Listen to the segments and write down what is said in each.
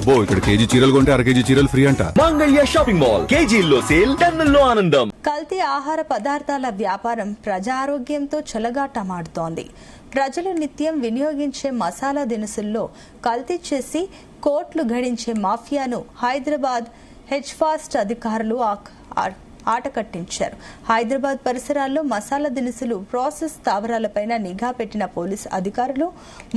అబ్బో ఇక్కడ కేజీ చీరలు కొంటే అర కేజీ చీరలు ఫ్రీ అంట. మంగళ్య షాపింగ్ మాల్, కేజీల్లో సేల్, టన్నుల్లో ఆనందం. కల్తీ ఆహార పదార్థాల వ్యాపారం ప్రజారోగ్యంతో చెలగాటమాడుతోంది. ప్రజలు నిత్యం వినియోగించే మసాలా దినుసుల్లో కల్తీ చేసి కోట్లు గడించే మాఫియాను హైదరాబాద్ హెచ్ఫాస్ట్ అధికారులు ఆట కట్టించారు. హైదరాబాద్ పరిసరాల్లో మసాలా దినుసులు ప్రాసెస్ స్థావరాలపైన నిఘా పెట్టిన పోలీసు అధికారులు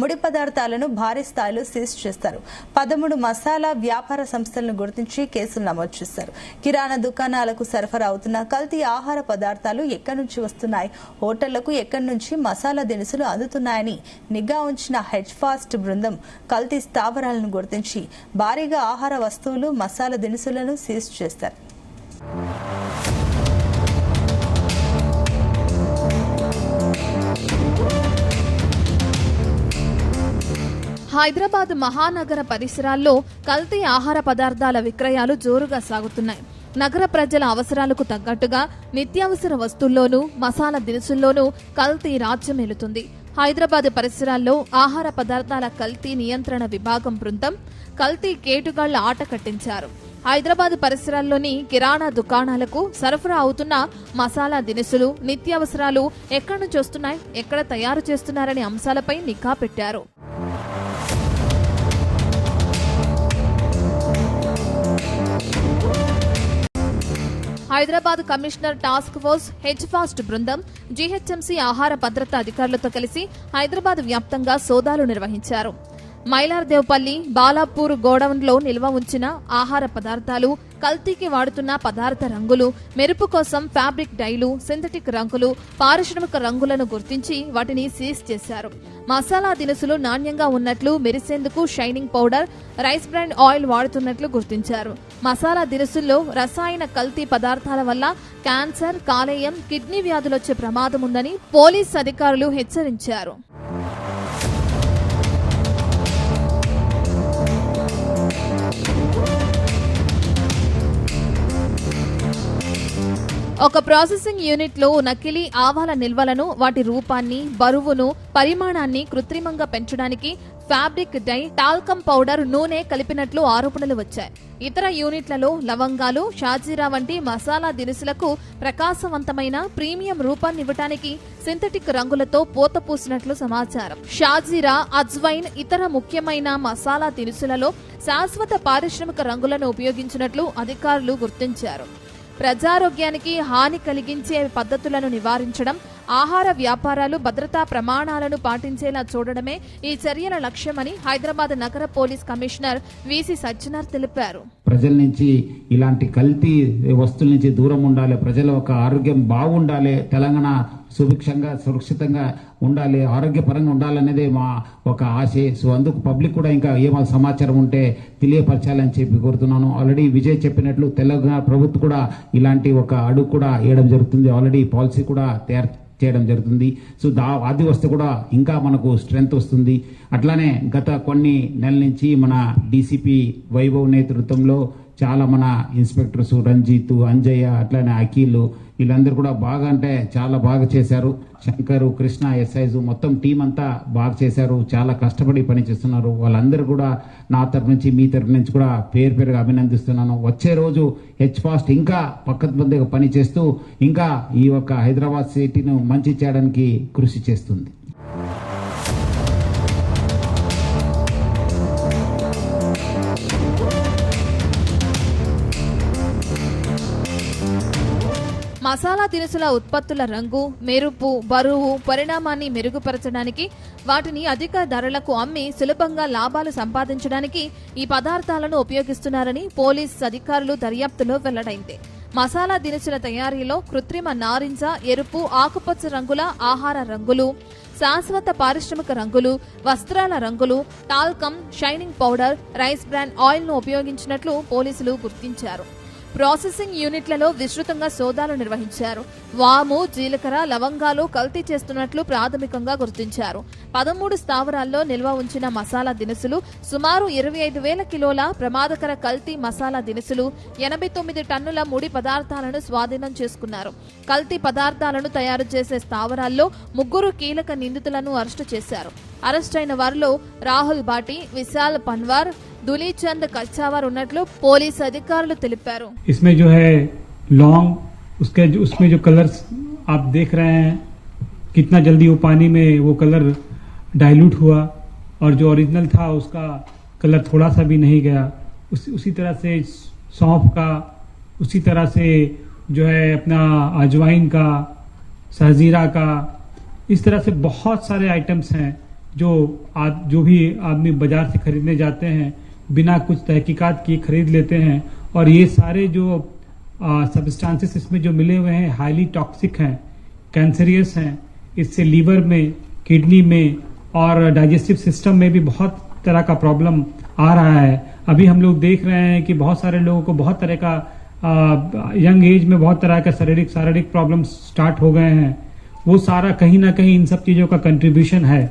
ముడి పదార్థాలను భారీ స్థాయిలో సీజ్ చేస్తారు. 13 మసాలా వ్యాపార సంస్థలను గుర్తించి కేసులు నమోదు చేశారు. కిరాణా దుకాణాలకు సరఫరా అవుతున్న కల్తీ ఆహార పదార్థాలు ఎక్కడి నుంచి వస్తున్నాయి, హోటళ్లకు ఎక్కడి నుంచి మసాలా దినుసులు అందుతున్నాయని నిఘా ఉంచిన హెచ్ఫాస్ట్ బృందం కల్తీ స్థావరాలను గుర్తించి భారీగా ఆహార వస్తువులు, మసాలా దినుసులను సీజ్ చేస్తారు. హైదరాబాద్ మహానగర పరిసరాల్లో కల్తీ ఆహార పదార్థాల విక్రయాలు జోరుగా సాగుతున్నాయి. నగర ప్రజల అవసరాలకు తగ్గట్టుగా నిత్యావసర వస్తువుల్లోనూ మసాలా దినుసుల్లోనూ కల్తీ రాజ్యమేలుతుంది. హైదరాబాద్ పరిసరాల్లో ఆహార పదార్థాల కల్తీ నియంత్రణ విభాగం బృందం కల్తీ కేటుగాళ్ల ఆట కట్టించారు. హైదరాబాద్ పరిసరాల్లోని కిరాణా దుకాణాలకు సరఫరా అవుతున్న మసాలా దినుసులు, నిత్యావసరాలు ఎక్కడి నుంచి వస్తున్నాయి, ఎక్కడ తయారు చేస్తున్నారనే అంశాలపై నిఘా పెట్టారు. హైదరాబాద్ కమిషనర్ టాస్క్ ఫోర్స్ హెచ్ఫాస్ట్ బృందం జీహెచ్ఎంసీ ఆహార భద్రతా అధికారులతో కలిసి హైదరాబాద్ వ్యాప్తంగా సోదాలు నిర్వహించారు. మైలార్దేవ్పల్లి, బాలాపూర్ గోడౌన్లో నిల్వ ఉంచిన ఆహార పదార్థాలు, కల్తీకి వాడుతున్న పదార్థ రంగులు, మెరుపు కోసం ఫ్యాబ్రిక్ డైలు, సింథటిక్ రంగులు, పారిశ్రామిక రంగులను గుర్తించి వాటిని సీజ్ చేశారు. మసాలా దినుసులు నాణ్యంగా ఉన్నట్లు, మెరిసేందుకు shining powder, rice bran oil వాడుతున్నట్లు గుర్తించారు. మసాలా దినుసుల్లో రసాయన కల్తీ పదార్థాల వల్ల క్యాన్సర్, కాలేయం, కిడ్నీ వ్యాధులొచ్చే ప్రమాదం ఉందని పోలీస్ అధికారులు హెచ్చరించారు. ఒక ప్రాసెసింగ్ యూనిట్ లో నకిలీ ఆవాల నిల్వలను, వాటి రూపాన్ని, బరువును, పరిమాణాన్ని కృత్రిమంగా పెంచడానికి ఫ్యాబ్రిక్ డై, టాల్కమ్ పౌడర్, నూనె కలిపినట్లు ఆరోపణలు వచ్చాయి. ఇతర యూనిట్లలో లవంగాలు, షాజీరా వంటి మసాలా దినుసులకు ప్రకాశవంతమైన ప్రీమియం రూపాన్నివ్వటానికి సింథటిక్ రంగులతో పోత పూసినట్లు సమాచారం. షాజీరా, అజ్వైన్, ఇతర ముఖ్యమైన మసాలా దినుసులలో శాశ్వత పారిశ్రామిక రంగులను ఉపయోగించినట్లు అధికారులు గుర్తించారు. ప్రజారోగ్యానికి హాని కలిగించే పద్ధతులను నివారించడం, ఆహార వ్యాపారాలు భద్రతా ప్రమాణాలను పాటించేలా చూడడమే ఈ చర్యల లక్ష్యమని హైదరాబాద్ నగర పోలీస్ కమిషనర్ విసి సజ్జనార్ తెలిపారు. ప్రజల నుంచి ఇలాంటి కల్తీ వస్తువుల నుంచి దూరం ఉండాలి, ప్రజల ఒక ఆరోగ్యం బాగుండాలి, తెలంగాణ సుభిక్షంగా సురక్షితంగా ఉండాలి, ఆరోగ్యపరంగా ఉండాలనేదే మా ఒక ఆశ. సో అందుకు పబ్లిక్ కూడా ఇంకా ఏమో సమాచారం ఉంటే తెలియపరచాలని చెప్పి కోరుతున్నాను. ఆల్రెడీ విజయ్ చెప్పినట్లు తెలంగాణ ప్రభుత్వం కూడా ఇలాంటి ఒక అడుగు కూడా వేయడం జరుగుతుంది. ఆల్రెడీ పాలసీ కూడా తయారు చేయడం జరుగుతుంది. సో అది వస్తే కూడా ఇంకా మనకు స్ట్రెంగ్త్ వస్తుంది. అట్లానే గత కొన్ని నెలల నుంచి మన డీసీపీ వైభవ్ నేతృత్వంలో చాలా మన ఇన్స్పెక్టర్స్ రంజిత్, అంజయ్య, అట్లానే అఖిల్ వీళ్ళందరూ కూడా బాగా అంటే చాలా బాగా చేశారు. శంకర్, కృష్ణ, ఎస్ఐజ్ మొత్తం టీం అంతా బాగా చేశారు. చాలా కష్టపడి పనిచేస్తున్నారు. వాళ్ళందరూ కూడా నా తరఫు నుంచి, మీ తరఫు నుంచి కూడా పేరుగా అభినందిస్తున్నాను. వచ్చే రోజు హెచ్ఫాస్ట్ ఇంకా పక్కద్బందీగా పని చేస్తూ ఇంకా ఈ యొక్క హైదరాబాద్ సిటీను మంచి చేయడానికి కృషి చేస్తుంది. మసాలా దినుసుల ఉత్పత్తుల రంగు, మెరుపు, బరువు, పరిణామాన్ని మెరుగుపరచడానికి, వాటిని అధిక ధరలకు అమ్మి సులభంగా లాభాలు సంపాదించడానికి ఈ పదార్థాలను ఉపయోగిస్తున్నారని పోలీస్ అధికారులు దర్యాప్తులో వెల్లడైంది. మసాలా దినుసుల తయారీలో కృత్రిమ నారింజ, ఎరుపు, ఆకుపచ్చ రంగుల ఆహార రంగులు, శాశ్వత పారిశ్రామిక రంగులు, వస్త్రాల రంగులు, talcum, shining powder, rice bran oil ను ఉపయోగించినట్లు పోలీసులు గుర్తించారు. ప్రాసెసింగ్ యూనిట్లలో విస్తృతంగా సోదాలు నిర్వహించారు. వాము, జీలకర్ర, లవంగాలు కల్తీ చేస్తున్నట్లు ప్రాథమికంగా గుర్తించారు. 13 స్థావరాల్లో నిల్వ ఉంచిన మసాలా దినుసులు, సుమారు 25,000 కిలోల ప్రమాదకర కల్తీ మసాలా దినుసులు, 89 టన్నుల ముడి పదార్థాలను స్వాధీనం చేసుకున్నారు. కల్తీ పదార్థాలను తయారు చేసే స్థావరాల్లో 3 కీలక నిందితులను అరెస్టు చేశారు. అరెస్టైన వారిలో రాహుల్ బాటి, విశాల్ పన్వార్, దులీచంద్ కచ్చావర్ ఉన్నట్లు పోలీసు అధికారులు తెలిపారు. इसमें जो है लौंग उसमें जो कलर्स आप देख रहे हैं कितना जल्दी वो पानी में वो कलर डाइल्यूट हुआ और जो ओरिजिनल था उसका कलर थोड़ा सा भी नहीं गया. उसी तरह से सौंफ का, उसी तरह से जो है अपना अजवाइन का, सहजीरा का, इस तरह से बहुत सारे आइटम्स हैं जो भी आदमी बाजार से खरीदने जाते हैं बिना कुछ तहकीकात किए खरीद लेते हैं. और ये सारे जो सब्सटेंसेस इसमें जो मिले हुए हैं हाईली टॉक्सिक हैं, कैंसरियस हैं. इससे लीवर में, किडनी में और डाइजेस्टिव सिस्टम में भी बहुत तरह का प्रॉब्लम आ रहा है. अभी हम लोग देख रहे हैं कि बहुत सारे लोगों को बहुत तरह का यंग एज में बहुत तरह का शारीरिक प्रॉब्लम स्टार्ट हो गए हैं. वो सारा कहीं ना कहीं इन सब चीजों का कंट्रीब्यूशन है.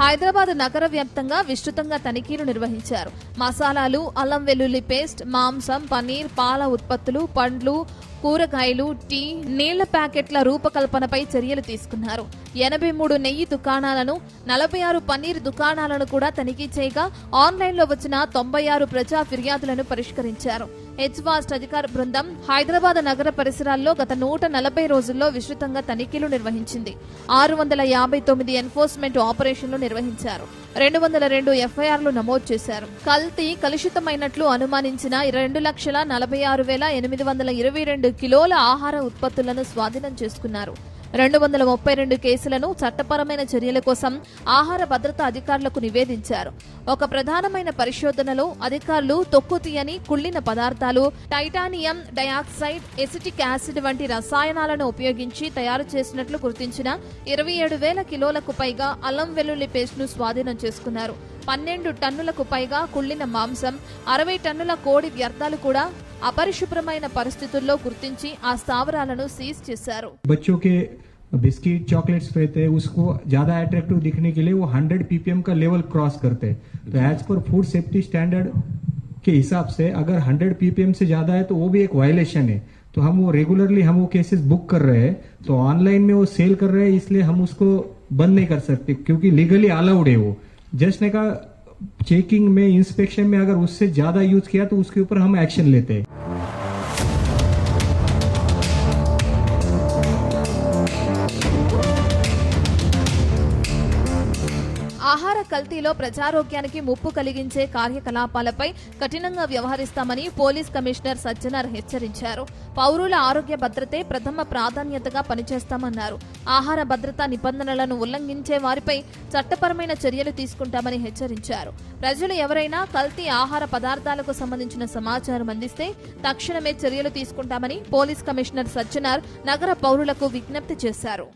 హైదరాబాద్ నగర వ్యాప్తంగా విస్తృతంగా తనిఖీలు నిర్వహించారు. మసాలాలు, అల్లం వెల్లుల్లి పేస్ట్, మాంసం, పన్నీర్, పాల ఉత్పత్తులు, పండ్లు, కూరగాయలు, టీ, నీళ్ల ప్యాకెట్ల రూపకల్పనపై చర్యలు తీసుకున్నారు. 83 నెయ్యి దుకాణాలను, 46 పన్నీర్ దుకాణాలను కూడా తనిఖీ చేయగా ఆన్లైన్లో వచ్చిన 96 ప్రజా ఫిర్యాదులను పరిష్కరించారు. హెచ్వాస్ట్ అధికార బృందం హైదరాబాద్ నగర పరిసరాల్లో గత 140 రోజుల్లో విస్తృతంగా తనిఖీలు నిర్వహించింది. 659 ఎన్ఫోర్స్మెంట్ ఆపరేషన్లు నిర్వహించారు. 202 ఎఫ్ఐఆర్లు నమోదు చేశారు. కల్తీ, కలుషితమైనట్లు అనుమానించిన 2,46,822 కిలోల ఆహార ఉత్పత్తులను స్వాధీనం చేసుకున్నారు. 232 కేసులను చట్టపరమైన చర్యల కోసం ఆహార భద్రతా అధికారులకు నివేదించారు. ఒక ప్రధానమైన పరిశోధనలో అధికారులు తొక్కు తీయని కుళ్ళిన పదార్థాలు, టైటానియం డయాక్సైడ్, ఎసిటిక్ యాసిడ్ వంటి రసాయనాలను ఉపయోగించి తయారు చేసినట్లు గుర్తించిన 27,000 కిలోలకు పైగా అల్లం వెల్లుల్లి పేస్ట్ను స్వాధీనం చేసుకున్నారు. 12 టన్నులకు పైగా కుళ్ళిన మాంసం, 60 టన్నుల కోడి వ్యర్థాలు కూడా అపరిశుభ్రమైన పరిస్థితుల్లో గుర్తించి ఆ స్థావరాలను సీజ్ చేశారు. बच्चों के बिस्किट चॉकलेट्स रहते हैं उसको ज्यादा अट्रैक्टिव दिखने के लिए वो 100 ppm का लेवल क्रॉस करते हैं. तो as per food safety standard के हिसाब से अगर 100 ppm से ज्यादा है तो वो भी एक वायलेशन है. तो हम वो रेगुलरली हम वो केसेस बुक कर रहे हैं. तो ऑनलाइन में वो सेल कर रहे हैं इसलिए हम उसको बंद नहीं कर सकते क्योंकि लीगली अलाउड है. वो जस्ट ने का चेकिंग में, इंस्पेक्शन में अगर उससे ज्यादा यूज किया तो उसके ऊपर हम एक्शन लेते हैं. ఆహార కల్తీలో ప్రజారోగ్యానికి ముప్పు కలిగించే కార్యకలాపాలపై కఠినంగా వ్యవహరిస్తామని పోలీస్ కమిషనర్ సజ్జనార్ హెచ్చరించారు. పౌరుల ఆరోగ్య భద్రతే ప్రథమ ప్రాధాన్యతగా పనిచేస్తామన్నారు. ఆహార భద్రతా నిబంధనలను ఉల్లంఘించే వారిపై చట్టపరమైన చర్యలు తీసుకుంటామని హెచ్చరించారు. ప్రజలు ఎవరైనా కల్తీ ఆహార పదార్థాలకు సంబంధించిన సమాచారం అందిస్తే తక్షణమే చర్యలు తీసుకుంటామని పోలీస్ కమిషనర్ సజ్జనార్ నగర పౌరులకు విజ్ఞప్తి చేశారు.